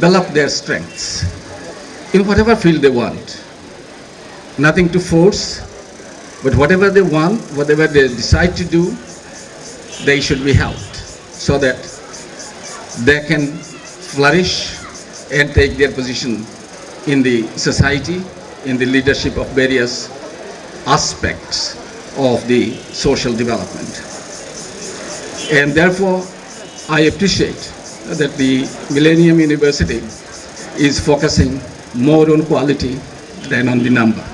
develop their strengths in whatever field they want. Nothing to force, but whatever they want, whatever they decide to do, they should be helped so that they can flourish and take their position in the society, in the leadership of various aspects of the social development. And therefore, I appreciate that the Millennium University is focusing more on quality than on the number.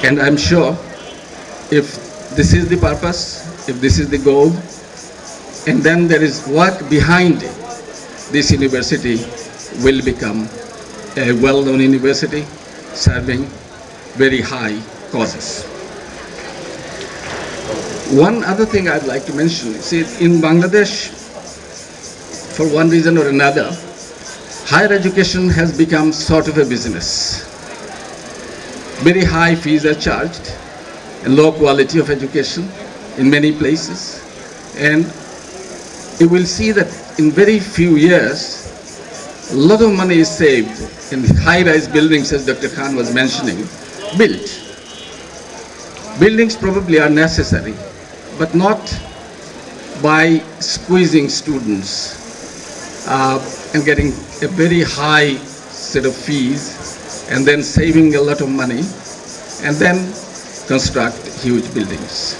And I'm sure if this is the purpose, if this is the goal, and then there is work behind it, this university will become a well-known university serving very high causes. One other thing I'd like to mention is in Bangladesh, for one reason or another, higher education has become sort of a business. Very high fees are charged and low quality of education in many places. And you will see that in very few years, a lot of money is saved in high-rise buildings, as Dr. Khan was mentioning, built. Buildings probably are necessary, but not by squeezing students and getting a very high set of fees and then saving a lot of money and then construct huge buildings.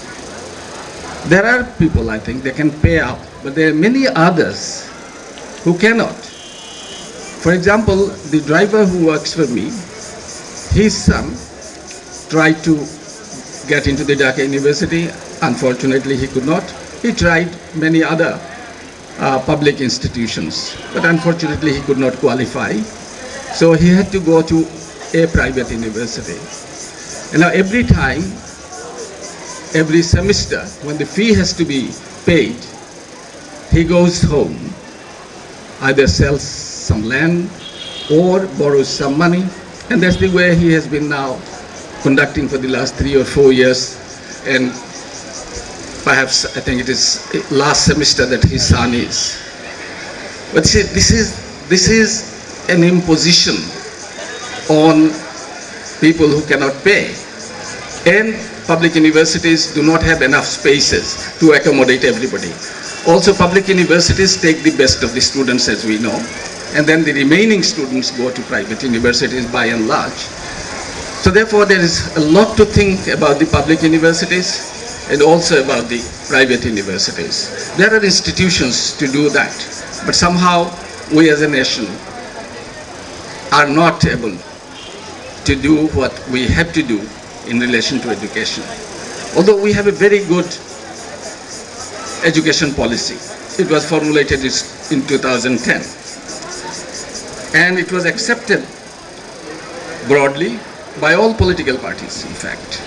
There are people, I think, they can pay up, but there are many others who cannot. For example, the driver who works for me, his son tried to get into the Dhaka University. Unfortunately, he could not. He tried many other public institutions, but unfortunately, he could not qualify. So he had to go to a private university. And now every time, every semester, when the fee has to be paid, he goes home, either sells some land or borrows some money, and that's the way he has been now conducting for the last 3 or 4 years. And perhaps I think it is last semester that his son is. But see, this is an imposition on people who cannot pay. And public universities do not have enough spaces to accommodate everybody. Also, public universities take the best of the students, as we know, and then the remaining students go to private universities by and large. So therefore, there is a lot to think about the public universities and also about the private universities. There are institutions to do that, but somehow we as a nation are not able to do what we have to do in relation to education. Although we have a very good education policy. It was formulated in 2010. And it was accepted broadly by all political parties, in fact.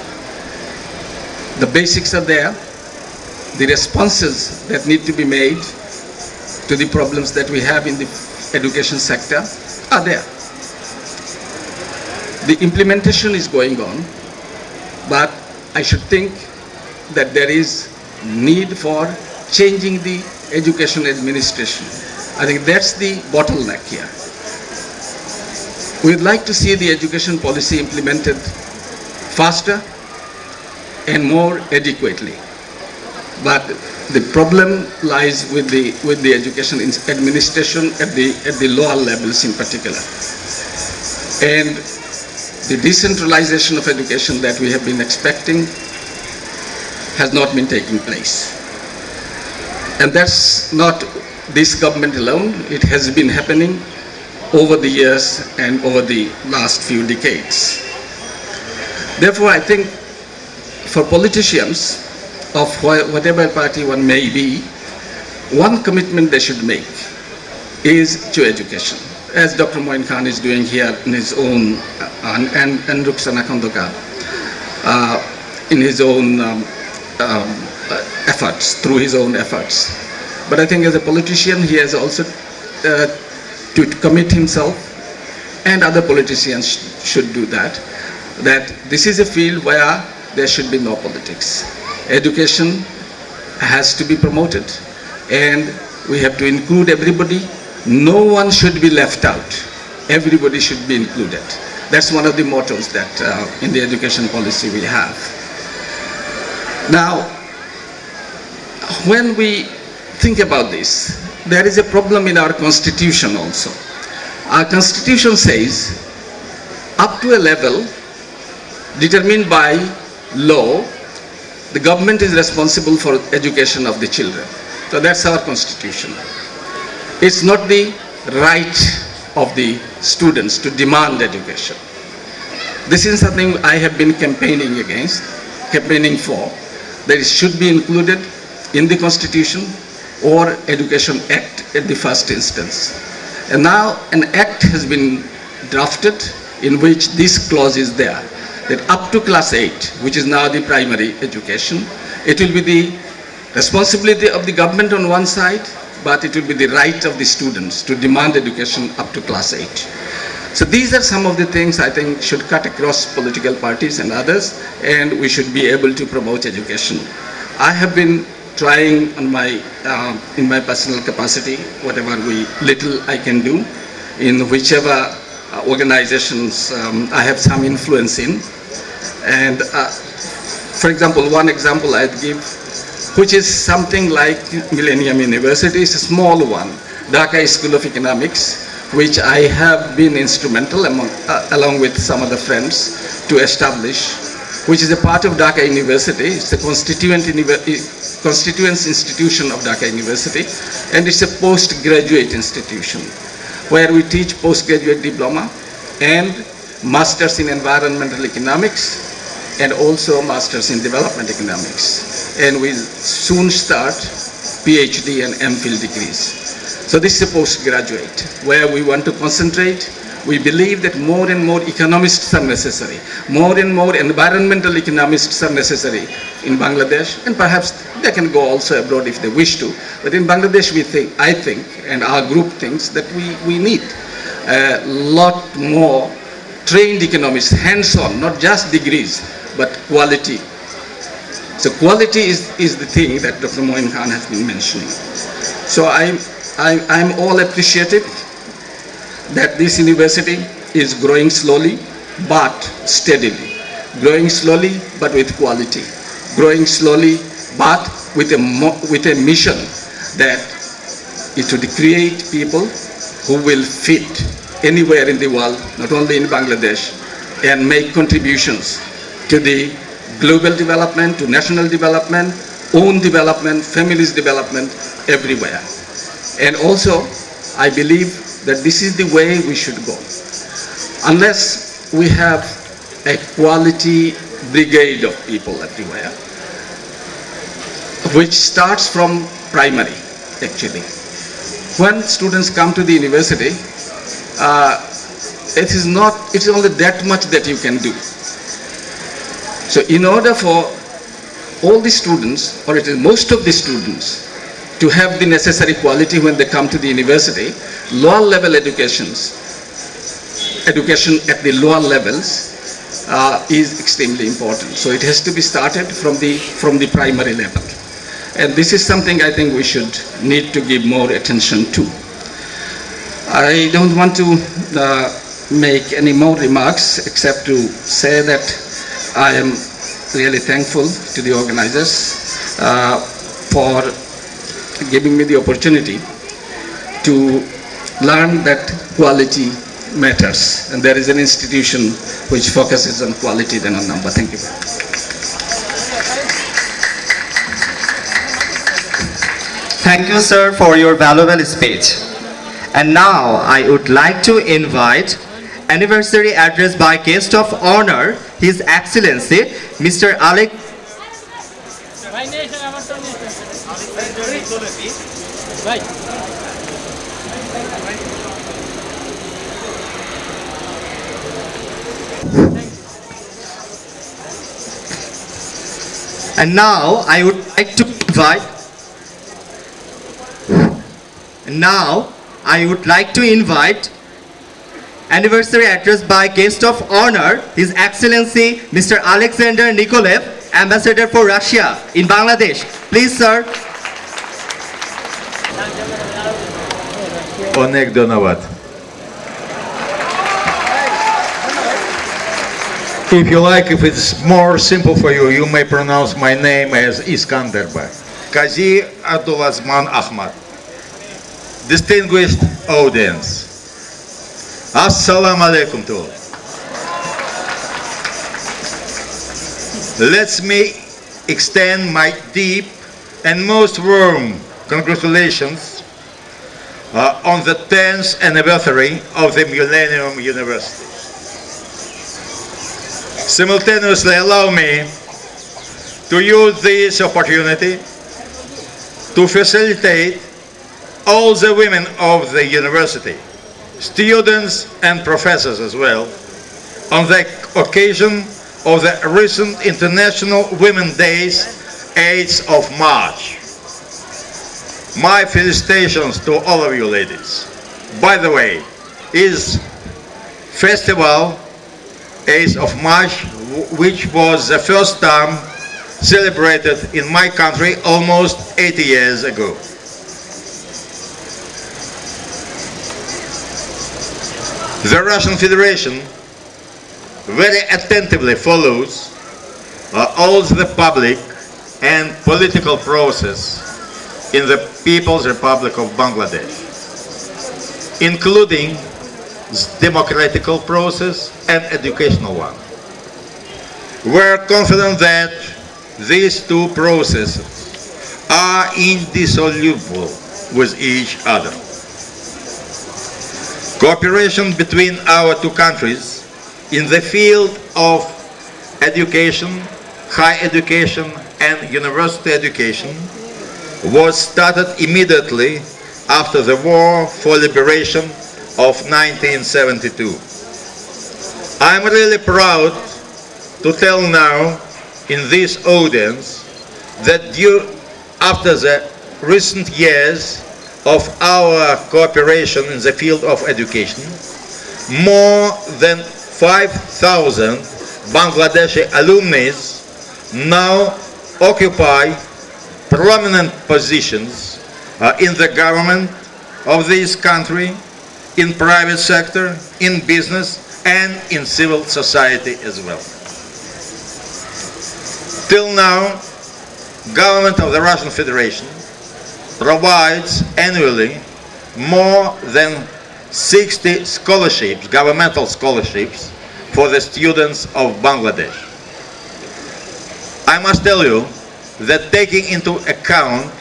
The basics are there. The responses that need to be made to the problems that we have in the education sector are there. The implementation is going on, but I should think that there is need for changing the education administration. I think that's the bottleneck here. We'd like to see the education policy implemented faster and more adequately. But the problem lies with the education administration at the lower levels in particular. And the decentralization of education that we have been expecting has not been taking place. And that's not this government alone. It has been happening over the years and over the last few decades. Therefore, I think for politicians of whatever party one may be, one commitment they should make is to education, as Dr. Moin Khan is doing here in his own, and Rukhsana Khandoka, in his own efforts, through his own efforts. But I think as a politician, he has also to commit himself, and other politicians should do that this is a field where there should be no politics. Education has to be promoted, and We have to include everybody. No one should be left out. Everybody should be included. That's one of the mottos that in the education policy we have. Now, when we think about this, there is a problem in our constitution also. Our constitution says up to a level determined by law, the government is responsible for education of the children. So that's our constitution. It's not the right of the students to demand education. This is something I have been campaigning for, that it should be included in the Constitution or Education Act at the first instance. And now an act has been drafted in which this clause is there, that up to class 8, which is now the primary education, it will be the responsibility of the government on one side, but it will be the right of the students to demand education up to class 8. So these are some of the things I think should cut across political parties and others, and we should be able to promote education. I have been trying on in my personal capacity, whatever little I can do, in whichever organizations I have some influence in. And for example, one example I'd give, which is something like Millennium University, is a small one, Dhaka School of Economics, which I have been instrumental along with some other friends to establish, which is a part of Dhaka University. It's a constituent institution of Dhaka University, and it's a postgraduate institution where we teach postgraduate diploma and masters in environmental economics and also masters in development economics. And we soon start PhD and MPhil degrees. So this is a postgraduate where we want to concentrate. We believe that more and more economists are necessary. More and more environmental economists are necessary in Bangladesh, and perhaps they can go also abroad if they wish to. But in Bangladesh, I think, and our group thinks that we need a lot more trained economists, hands-on, not just degrees, but quality. So quality is the thing that Dr. Moin Khan has been mentioning. So I'm all appreciative that this university is growing slowly but steadily, growing slowly but with quality, growing slowly but with a mission that is to create people who will fit anywhere in the world, not only in Bangladesh, and make contributions to the global development, to national development, own development, families development, everywhere. And also, I believe that this is the way we should go. Unless we have a quality brigade of people everywhere, which starts from primary, actually. When students come to the university, it's only that much that you can do. So in order for all the students, or it is most of the students, to have the necessary quality when they come to the university, lower level education at the lower levels is extremely important. So it has to be started from the primary level. And this is something I think we should need to give more attention to. I don't want to make any more remarks except to say that I am really thankful to the organizers for giving me the opportunity to learn that quality matters, and there is an institution which focuses on quality than on number. Thank you. Thank you, sir, for your valuable speech. And now I would like to invite anniversary address by guest of honor, His Excellency Mr. Alex. And now I would like to invite anniversary address by guest of honor, His Excellency Mr. Alexander Nikolev, Ambassador for Russia in Bangladesh. Please, sir. Onek Donavat. If you like, if it's more simple for you, you may pronounce my name as Iskanderba. Kazi Abdulazman Ahmad. Distinguished audience. Assalamu alaikum to all. Let me extend my deep and most warm congratulations on the 10th anniversary of the Millennium University. Simultaneously allow me to use this opportunity to facilitate all the women of the university, students and professors as well, on the occasion of the recent International Women's Days, 8th of March. My felicitations to all of you ladies. By the way, is festival 8th of March, which was the first time celebrated in my country almost 80 years ago. The Russian Federation very attentively follows all the public and political process in the People's Republic of Bangladesh, including democratical process and educational one. We're confident that these two processes are indissoluble with each other. Cooperation between our two countries in the field of education, higher education and university education was started immediately after the War for Liberation of 1972. I'm really proud to tell now in this audience that after the recent years of our cooperation in the field of education, more than 5,000 Bangladeshi alumni now occupy prominent positions in the government of this country, in private sector, in business, and in civil society as well. Till now, government of the Russian Federation provides annually more than 60 scholarships, governmental scholarships, for the students of Bangladesh. I must tell you that taking into account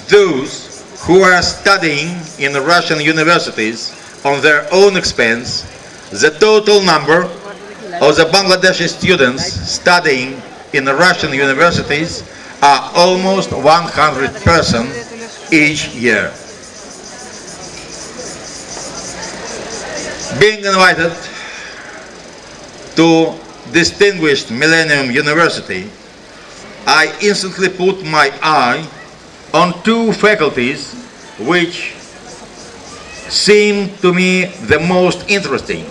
those who are studying in Russian universities on their own expense, the total number of the Bangladeshi students studying in the Russian universities are almost 100% each year. Being invited to distinguished Millennium University, I instantly put my eye on two faculties which seem to me the most interesting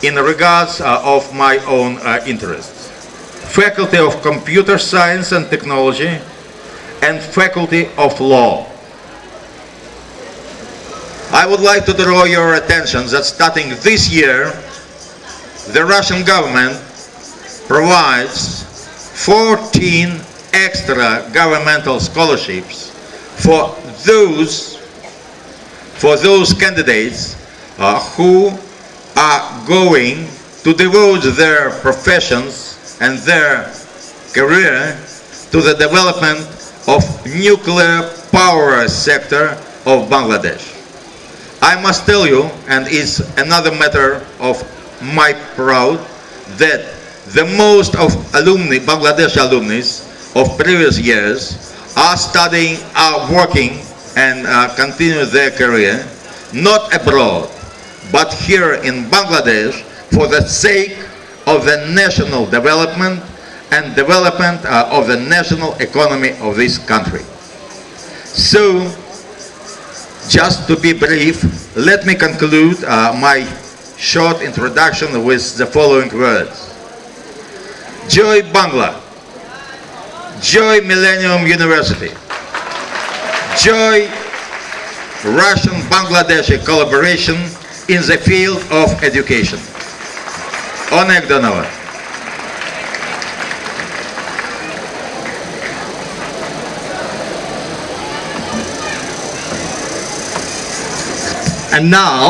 in regards of my own interests. Faculty of Computer Science and Technology and Faculty of Law. I would like to draw your attention that starting this year, the Russian government provides 14 extra governmental scholarships for those candidates who are going to devote their professions and their career to the development of nuclear power sector of Bangladesh. I must tell you, and it's another matter of my pride, that the most of alumni, Bangladesh alumni of previous years are studying, are working and continue their career, not abroad, but here in Bangladesh for the sake of the national development and development of the national economy of this country. So, just to be brief, let me conclude my short introduction with the following words. Joy Bangla, Joy Millennium University, Joy Russian-Bangladeshi collaboration in the field of education. অনেক ধন্যবাদ। And now,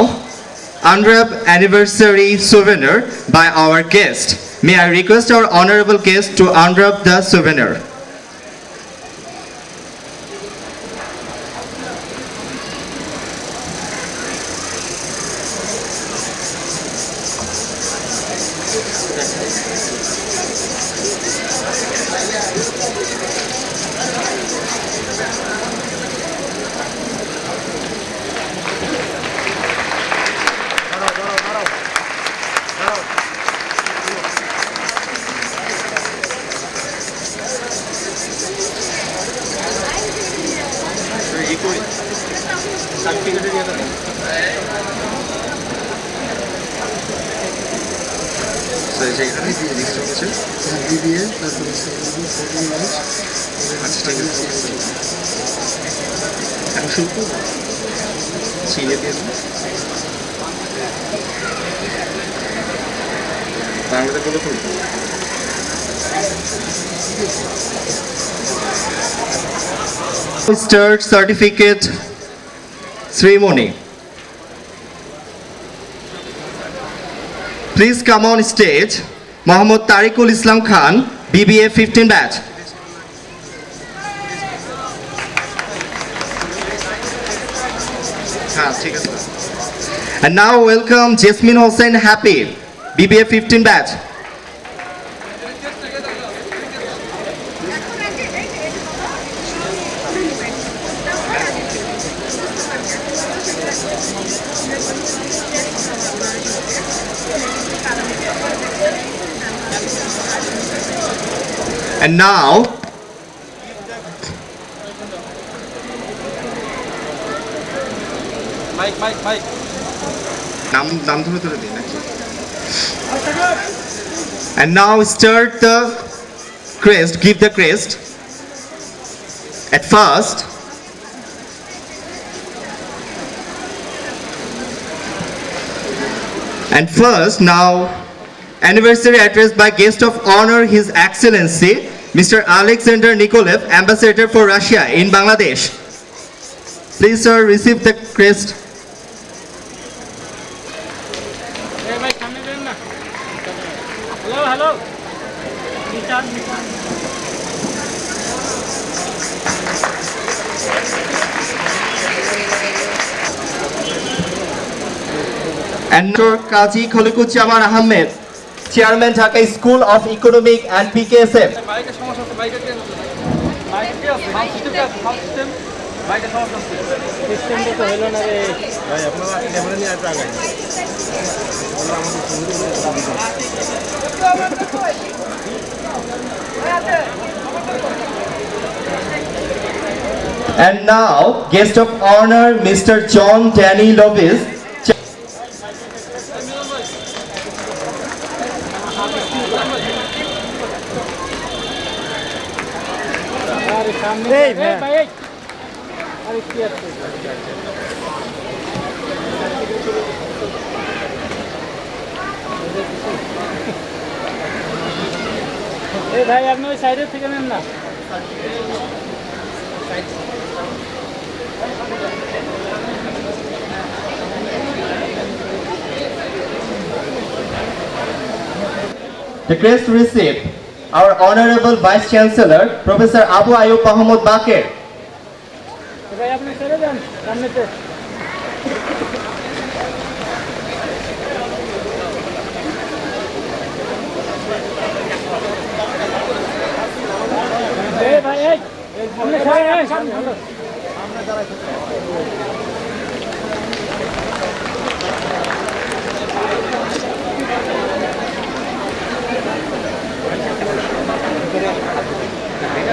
unwrap anniversary souvenir by our guest. May I request our honorable guest to unwrap the souvenir. Start certificate ceremony. Please come on stage, Mohammad Tariqul Islam Khan, BBA 15 batch. And now welcome Jasmine Hossain Happy, BBA 15 batch. And now, Mike. and now start the crest, give the crest. At first, now anniversary address by guest of honor His Excellency Mr. Alexander Nikolev, Ambassador for Russia in Bangladesh. Please sir, receive the crest. Hello. And Dr. Kazi Khalikuজ্জামান Ahmed, Chairman Dhaka School of Economic and PKSF. And now, guest of honor, Mr. John Danny Lovis. ভাই আপনি ওই সাইডের থেকে নেন না The crest received our Honorable Vice Chancellor, Professor Abu Ayub Mohammad Bakir. ভাই আপনি চলে যান সামনেতে ভাই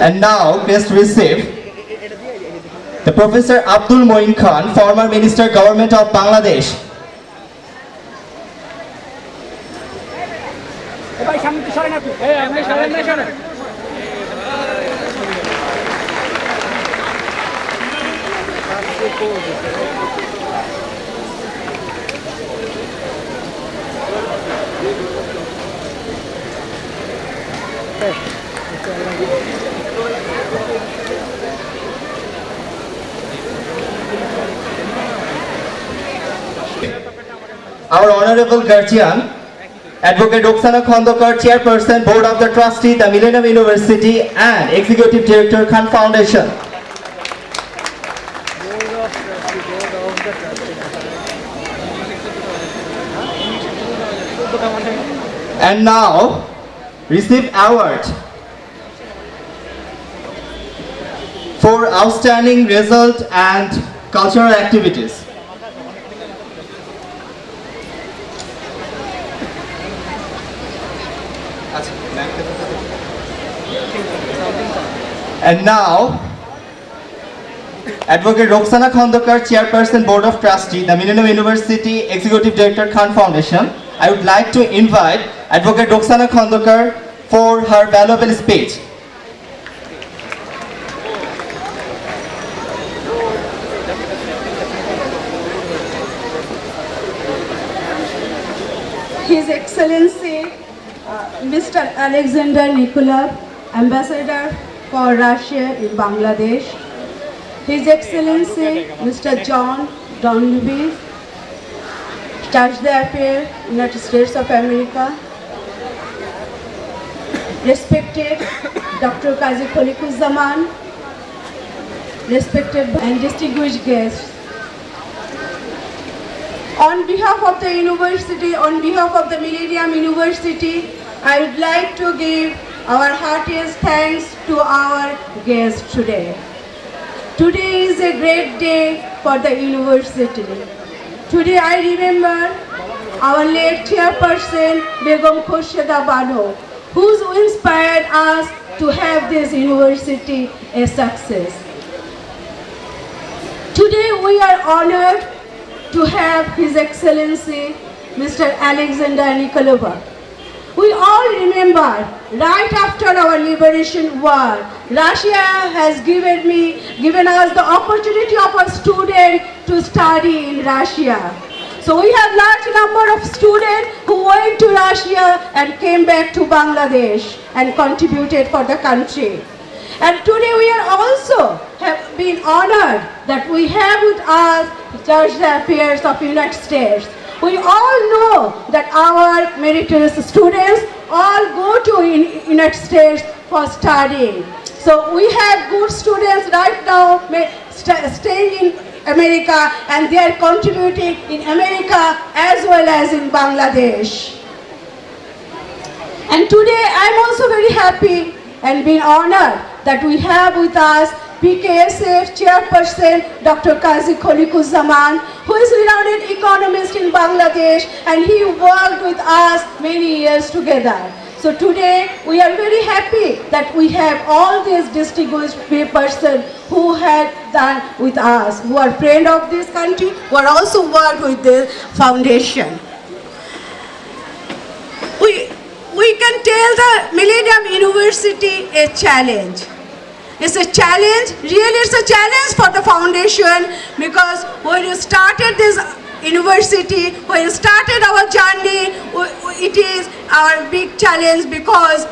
And now, crest received the Professor Abdul Moin Khan, former Minister, Government of Bangladesh. ভাই সামনে সরেন আপনি আপনি সরেন না সরেন Our Honorable Guardian, Advocate Roxana Khondokar, Chairperson, Board of the Trustee, the Millennium University, and Executive Director, Khan Foundation. And now, receive award for outstanding result and cultural activities. And now, Advocate Roxana Khondokar, Chairperson, Board of Trustee, the Millennium University, Executive Director, Khan Foundation. I would like to invite Advocate Roxana Khondokar for her valuable speech. His Excellency Mr. Alexander Nikolov, Ambassador for Russia in Bangladesh, His Excellency Mr. John Donlevy, Charge d'Affaires, United States of America, respected Dr. Kazi Khalikuzaman, respected and distinguished guests. On behalf of the university, on behalf of the Millennium University, I would like to give our heartiest thanks to our guests today. Today is a great day for the university. Today I remember our late chairperson, Begum Khursheda Bano, who inspired us to have this university a success. Today we are honored to have His Excellency Mr. Alexander Nikolova. We all remember, right after our liberation war, Russia has given us the opportunity of a student to study in Russia. So we have large number of students who went to Russia and came back to Bangladesh and contributed for the country. And today we are also have been honored that we have with us Charge d'Affaires of United States. We all know that our meritorious students all go to United States for studying. So we have good students right now staying in America, and they are contributing in America as well as in Bangladesh. And today I'm also very happy and being honored that we have with us PKSF Chairperson Dr. Kazi Khalikuzaman, who is a renowned economist in Bangladesh, and he worked with us many years together. So today we are very happy that we have all these distinguished persons who had done with us, who are friends of this country, who are also worked with the foundation. We can tell the Millennium University a challenge. It's a challenge, really it's a challenge for the foundation, because when you started this university, when you started our journey, it is our big challenge because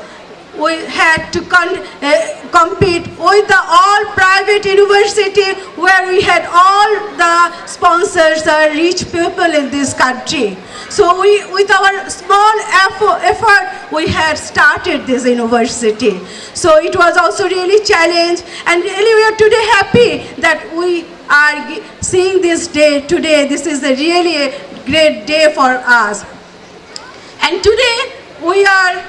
we had to compete with the all private university where we had all the sponsors, the rich people in this country. So with our small effort, we had started this university. So it was also really challenge, and really we are today happy that we are seeing this day today. This is a really a great day for us. And today we are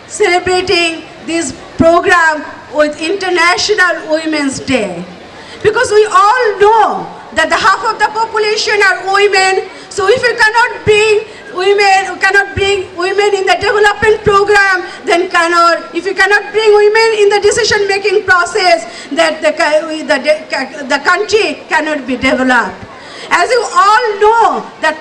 celebrating this program with International Women's Day, because we all know that the half of the population are women. So if we cannot bring women in the development program, then if we cannot bring women in the decision-making process, that the country cannot be developed. As you all know, that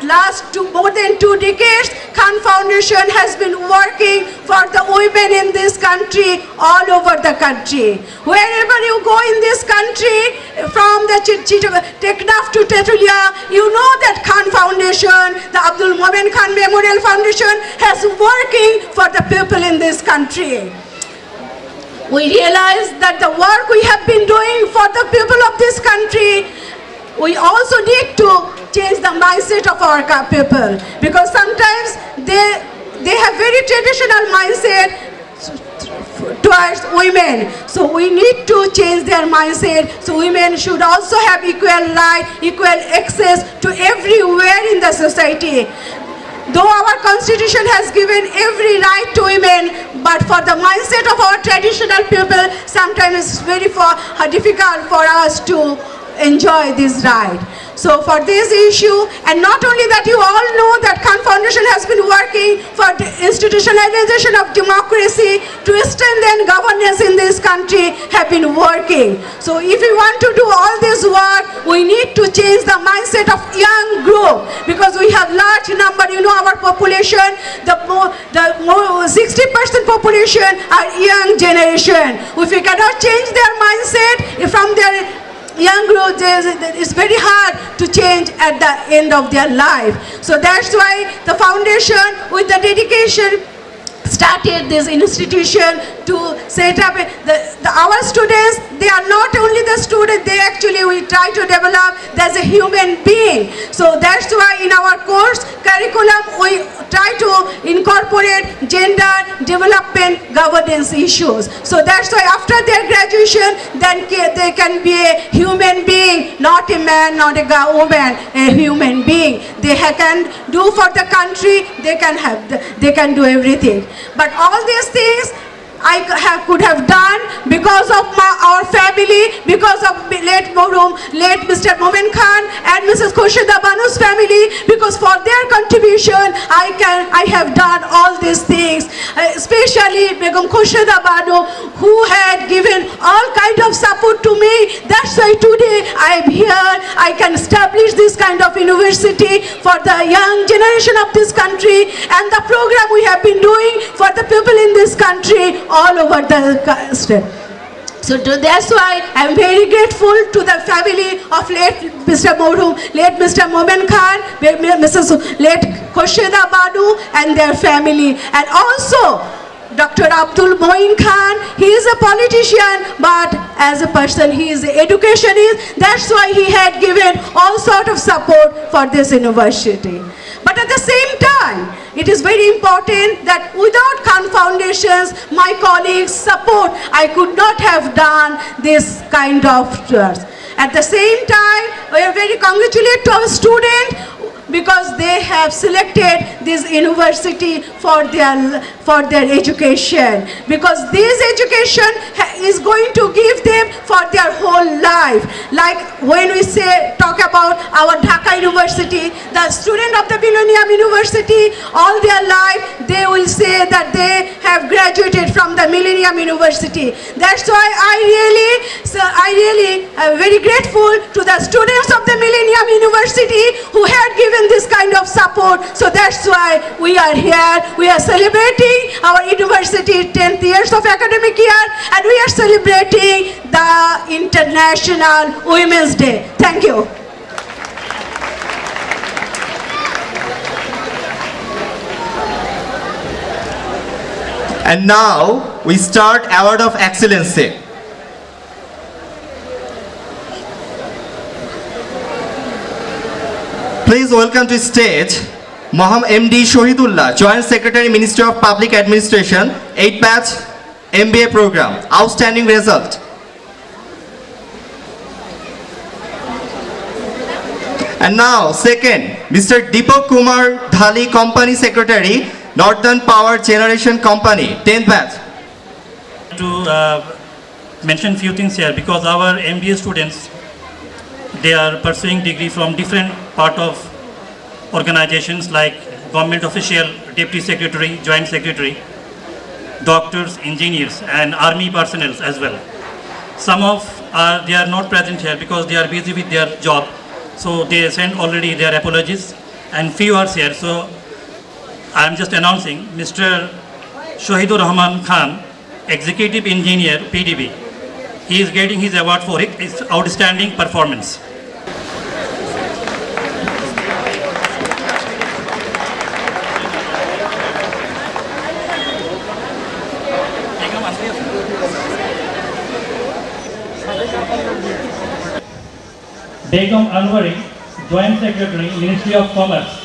more than 2 decades, Khan Foundation has been working for the women in this country, all over the country. Wherever you go in this country, from the Teknaf to Tetulia, you know that Khan Foundation, the Abdul Momen Khan Memorial Foundation has working for the people in this country. We realize that the work we have been doing for the people of this country, we also need to change the mindset of our people, because sometimes they have very traditional mindset towards women. So we need to change their mindset. So women should also have equal right, equal access to everywhere in the society. Though our constitution has given every right to women, but for the mindset of our traditional people, sometimes it's very difficult for us to enjoy this right. So for this issue, and not only that, you all know that Khan Foundation has been working for the institutionalization of democracy, to strengthen governance in this country, have been working. So if we want to do all this work, we need to change the mindset of young group, because we have large number, you know, our population, the 60% population are young generation. If we cannot change their mindset from their young growth, it's very hard to change at the end of their life. So that's why the foundation, with the dedication, started this institution to set up our students. They are not only the students, they actually, we try to develop as a human being. So that's why in our course curriculum we try to incorporate gender development governance issues. So that's why after their graduation, then they can be a human being, not a man, not a woman, a human being. They can do for the country, they can do everything. But all these things I could have done because of our family, because of late Mr. Momen Khan and Mrs. Khurshida Banu's family, because for their contribution I have done all these things, especially Begum Khurshida Banu, who had given all kind of support to me. That's why today I am here. I can establish this kind of university for the young generation of this country, and the program we have been doing for the people in this country all over the state. So that's why I am very grateful to the family of late Mr. Momen Khan, Mrs. late Khurshida Banu and their family, and also Dr. Abdul Moin Khan. He is a politician, but as a person he is an educationist. That's why he had given all sort of support for this university. But at the same time, it is very important that without Khan Foundation's, my colleagues' support, I could not have done this kind of tours. At the same time, we are very congratulate to our students, because they have selected this university for their education, because this education is going to give them for their whole life. Like when we talk about our Dhaka University, the student of the Millennium University, all their life they will say that they have graduated from the Millennium University. That's why I really am very grateful to the students of the Millennium University who had given this kind of support. So that's why we are here. We are celebrating our university 10th years of academic year, and we are celebrating the International Women's Day. Thank you. And now we start Award of Excellency. Please welcome to stage MD Shohidullah, Joint Secretary, Ministry of Public Administration, 8th batch MBA program. Outstanding result. And now second, Mr. Deepak Kumar Dhali, Company Secretary, Northern Power Generation Company, 10th batch. To mention few things here, because our MBA students, they are pursuing degree from different part of organizations like government official, deputy secretary, joint secretary, doctors, engineers, and army personnel as well. Some of they are not present here because they are busy with their job, so they sent already their apologies, and few are here. So I am just announcing Mr. Shahidur Rahman Khan, Executive Engineer, PDB. He is getting his award for his outstanding performance. Begum Anwari, Joint Secretary, Ministry of Commerce.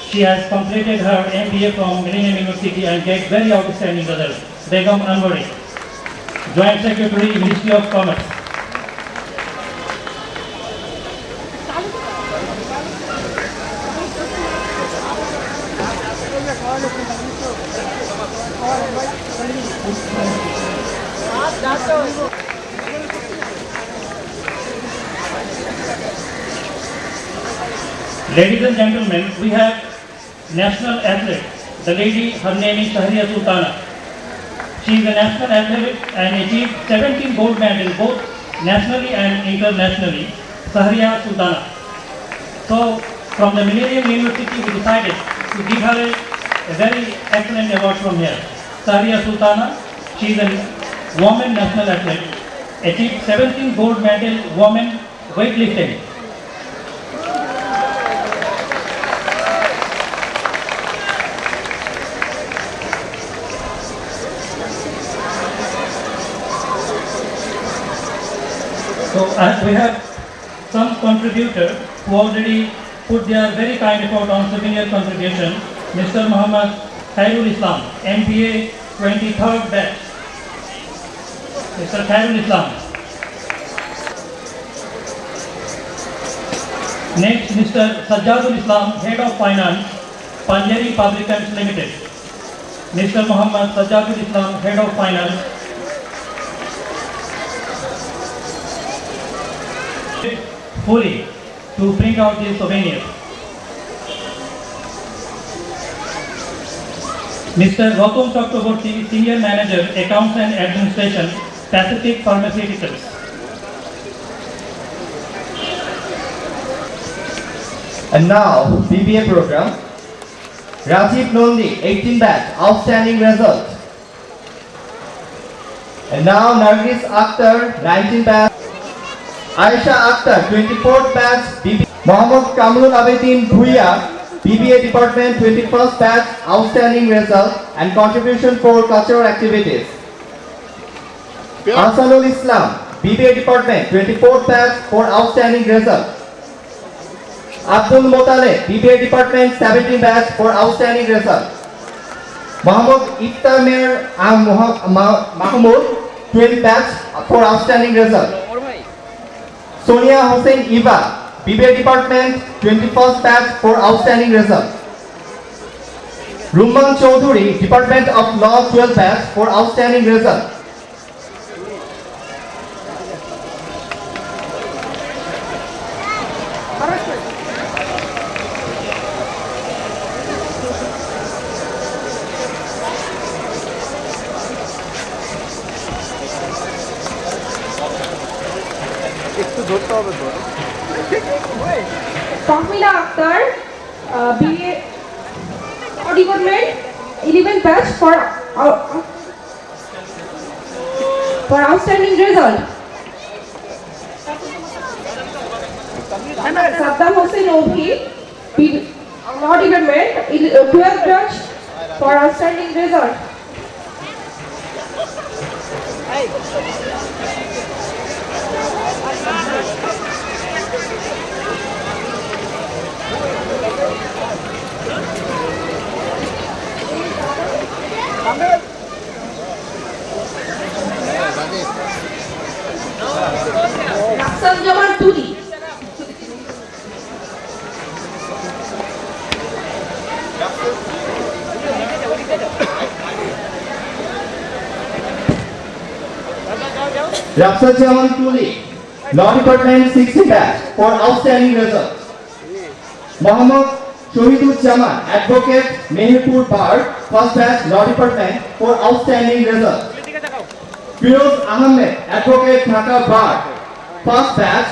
She has completed her MBA from Millennium University and get very outstanding results. Begum Anwari, Joint Secretary, Ministry of Commerce. Ladies and gentlemen, we have national athlete. The lady, her name is Shahriya Sultana. She is a national athlete and achieved 17 gold medals both nationally and internationally. Shahriya Sultana. So, from the Millennium University, we decided to give her a very excellent award from here. Shahriya Sultana, she is a woman national athlete, achieved 17 gold medal women weightlifting. So we have some contributor who already put their very kind effort on souvenir contribution. Mr. Muhammad Khairul Islam, MBA 23rd batch. Mr. Khairul Islam. Next, Mr. Sajjadul Islam, Head of Finance, Panjari Publicans Limited. Mr. Muhammad Sajjadul Islam, Head of Finance. Fully to bring out these souvenirs. Mr. Gautam Chakraborty, Senior Manager, Accounts and Administration, Pacific Pharmaceuticals. And now, BBA program. Rajiv Nondi, 18 batch, outstanding result. And now Nargis Akhtar, 19 batch. Aisha Akhtar, 24th batch, BBA. Mohammad Kamrul Abedin Bhuiya, BBA Department, 21st batch, outstanding result and contribution for cultural activities. Hasanul Islam, BBA Department, 24th batch for outstanding result. Abdul Motale, BBA Department, 17th batch for outstanding result. Mohammad Iftamir Mahmoud, 12th batch for outstanding result. Sonia Hossein Iba, BBA Department, 21st batch for outstanding result. Rumman Chaudhuri, Department of Law, 12th batch for outstanding result. Tahmila Akhtar, BA Law Department, 11th batch for outstanding result. Saddam Hossein Obhi, Law Department, 12th batch for outstanding result. Raksan Jaman Tuli. Raksan Jaman Tuli, Law Department, 60 batch for outstanding result. Mohammad Shohidul Jaman, Advocate, Mehipur Bar, 1st batch, Law Department for outstanding result. Firoz Ahmed, Advocate, Dhaka Bar, 1st batch,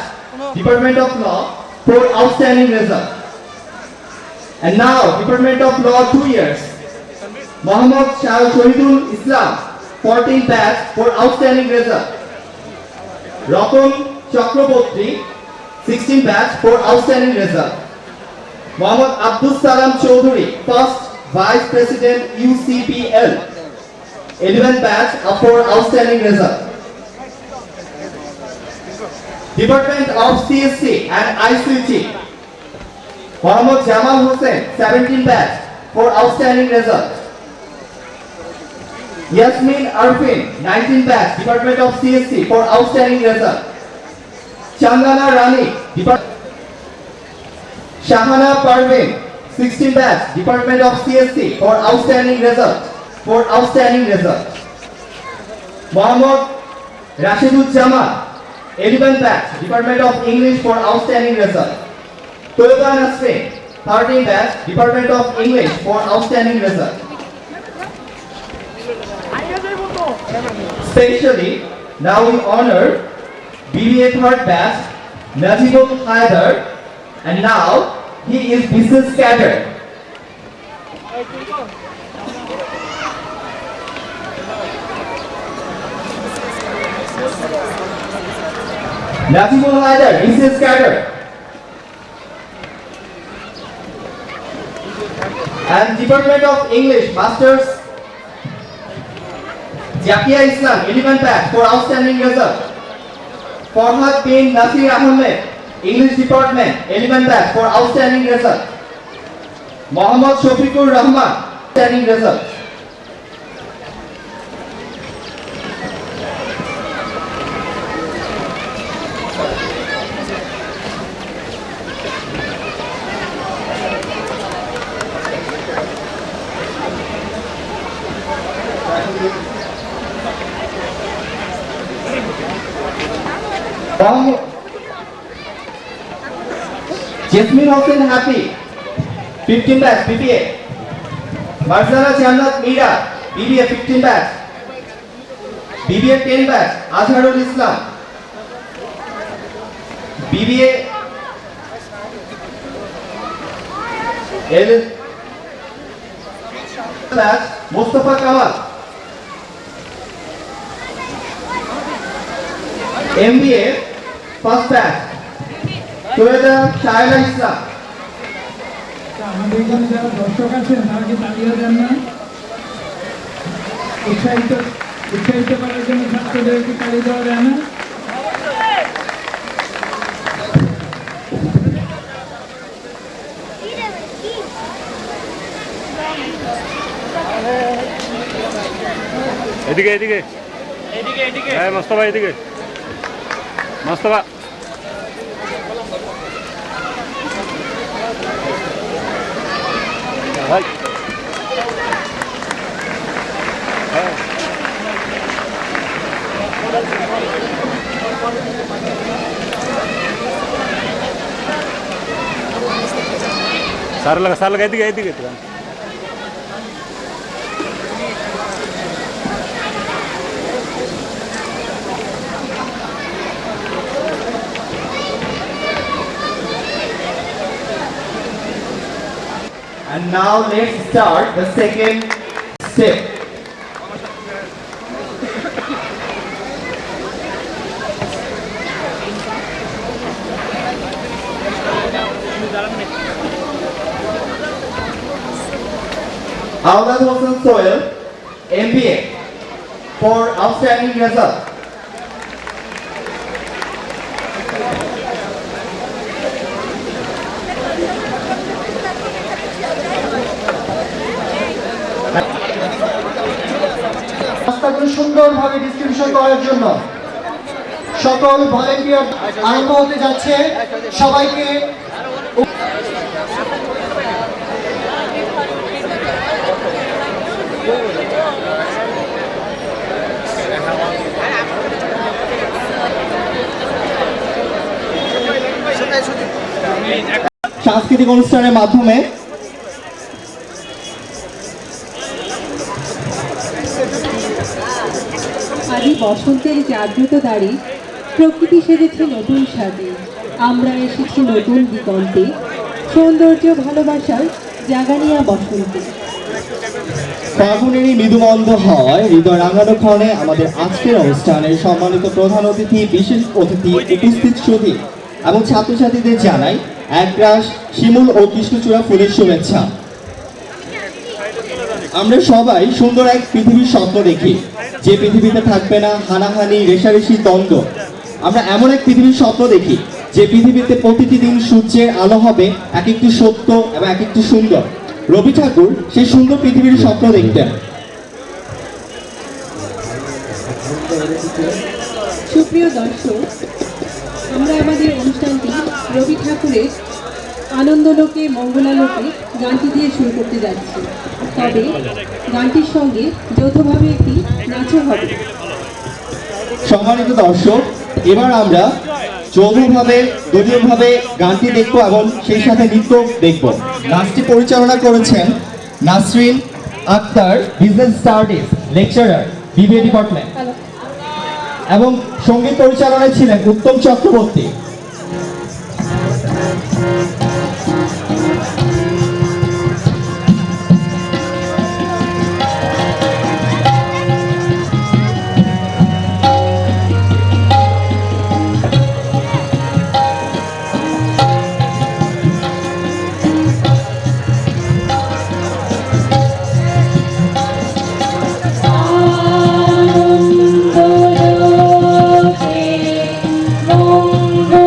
Department of Law for outstanding result. And now, Department of Law 2 years, Mohammad Shahidul Islam, 14 batch for outstanding result. Ratan Chakraborty, 16 batch for outstanding result. Mohammad Abdul Salam Chaudhary, first Vice President UCPL, 11 batch for outstanding result. Department of CSC and ICT, Mohammad Jamal Hussain, 17 batch for outstanding result. Yasmin Arfin, 19 batch, Department of CSC for outstanding result. Chandana Rani, Shahana Parvin, 16 batch, Department of CSC for outstanding result. Mohammad Rashidul Jamal, 11 batch, Department of English for outstanding result. Toyoba Nasrin, 13 batch, Department of English for outstanding result. Especially, now we honor BBA third batch, Najibul Haider, and now he is business cadre. Najibul Haider, business cadre. And Department of English, Masters Jakia Islam, 11 batch for outstanding result. Farhad bin Nasir Ahmed, English Department, 11 batch for outstanding result. Mohammad Shafiqur Rahman, outstanding result. Jasmine Hossain Happy, 15 batch BBA. Marzana Jannat Mira, BBA 15 batch. BBA 10 batch, Azharul Islam. BBA batch, Mustafa Kamal. MBA first batch, Toyota Shaila Islam. আমাদের এখানে যারা দর্শক আছেন তারা কি তালিয়া দেন না? উৎসাহিত করার জন্য ছাত্রদেরকে তালি দেওয়া যায় না? এদিকে এদিকে হ্যাঁ মোস্তফা এদিকে মোস্তফা ভাই सारा लगा एदिके And now let's start the second step. Aulad Hossain Sohail, MBA, for outstanding result. সুন্দরভাবে ডিস্ট্রিবিউশন করার জন্য সকল ভলেন্টিয়ার আরম্ভ হতে যাচ্ছে। সবাইকে সাংস্কৃতিক অনুষ্ঠানের মাধ্যমে আদি বসন্তের জাগ্রত দাঁড়ি প্রকৃতি সেজেছে নতুন সাজে, আমরা এসেছি নতুন দিগন্তে, সৌন্দর্য ভালোবাসার জাগানিয়া বসন্তে। ফাগুনেরই মৃদুমন্দ হয় হৃদয় রাঙানো ক্ষণে আমাদের আজকের অনুষ্ঠানের সম্মানিত প্রধান অতিথি, বিশেষ অতিথি, উপস্থিত সুধী এবং ছাত্রছাত্রীদের জানাই একরাশ শিমুল ও কৃষ্ণচূড়া ফুলের শুভেচ্ছা। আমরা সবাই সুন্দর এক পৃথিবীর স্বপ্ন দেখি, যে পৃথিবীতে থাকবে না হানাহানি, রেষারেষি, দ্বন্দ্ব। আমরা এমন এক পৃথিবীর স্বপ্ন দেখি যে পৃথিবীতে প্রতিটি দিন সূর্যের আলো হবে এক একটি সত্য এবং এক একটি সুন্দর। রবি ঠাকুর সেই সুন্দর পৃথিবীর স্বপ্ন দেখতেন। সুপ্রিয় দর্শক, আমরা আমাদের অনুষ্ঠানটি রবি ঠাকুরের আনন্দলোকে মঙ্গলালোকে গানটি দিয়ে শুরু করতে যাচ্ছি। তবে গানটির সঙ্গে যৌথভাবে একটি নাচও হবে। সম্মানিত দর্শক, এবার আমরা যৌথভাবে দলীয়ভাবে গানটি দেখব এবং সেই সাথে নৃত্য দেখব। নাচটি পরিচালনা করেছেন Nasrin Akter, business studies lecturer, BBA department, এবং সঙ্গীত পরিচালনায় ছিলেন উত্তম চক্রবর্তী। মঙ্গল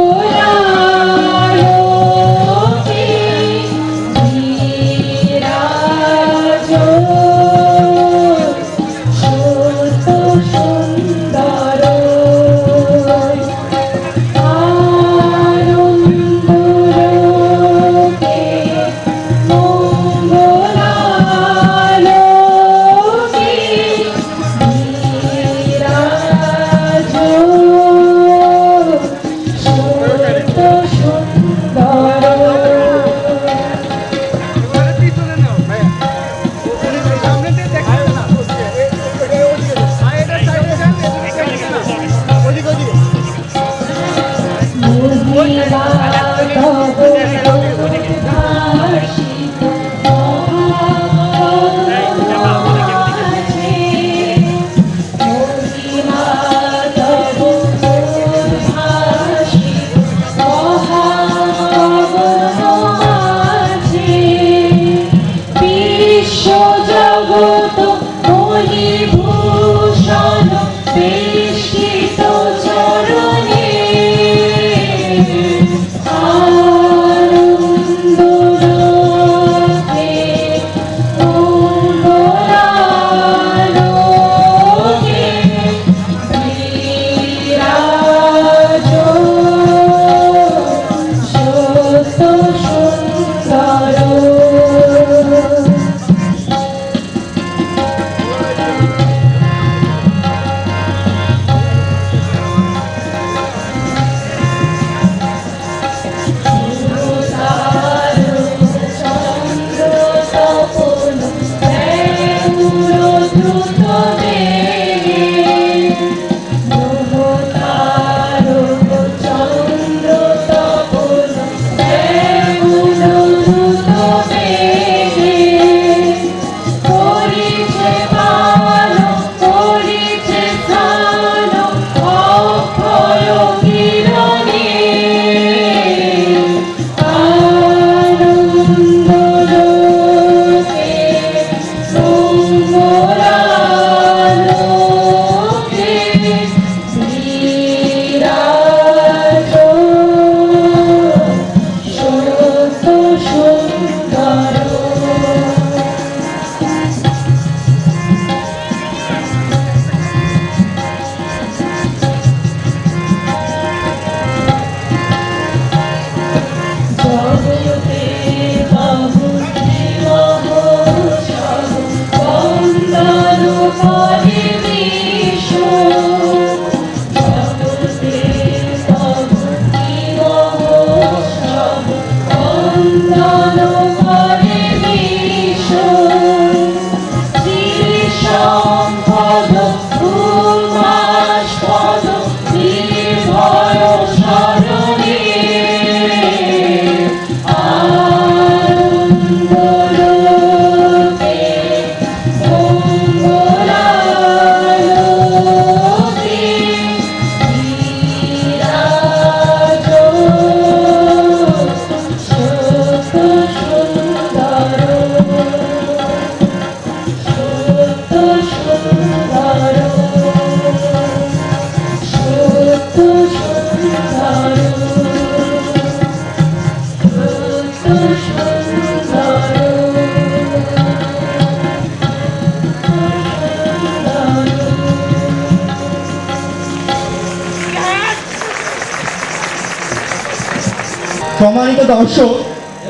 সম্মানিত দর্শক,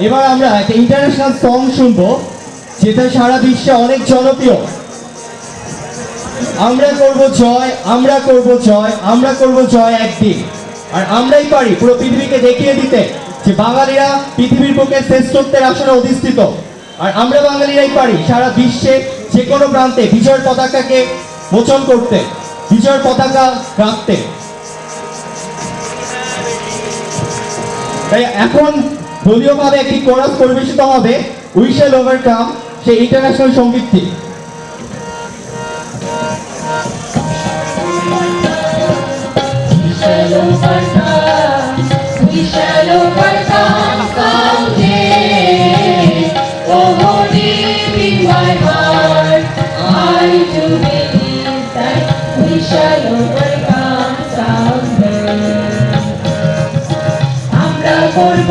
এবার আমরা একটা ইন্টারন্যাশনাল সং শুনবো যেটা সারা বিশ্বে অনেক জনপ্রিয়। আমরা করব জয়, আমরা করব জয়, আমরা করব জয় একদিন। আর আমরাই পারি পুরো পৃথিবীকে দেখিয়ে দিতে যে বাঙালিরা পৃথিবীর বুকে শ্রেষ্ঠত্বের আসনে অধিষ্ঠিত। আর আমরা বাঙালিরাই পারি সারা বিশ্বে যে কোনো প্রান্তে বিজয়ের পতাকাকে মোচন করতে, বিজয়ের পতাকা রাখতে। তাই এখন দলীয়ভাবে একটি কোরাস পরিবেশিত হবে উই শ্যাল ওভারকাম, সেই international সঙ্গীতটি। We shall overcome someday. Oh, deep in my heart, I do believe that we shall overcome someday. আমরা করব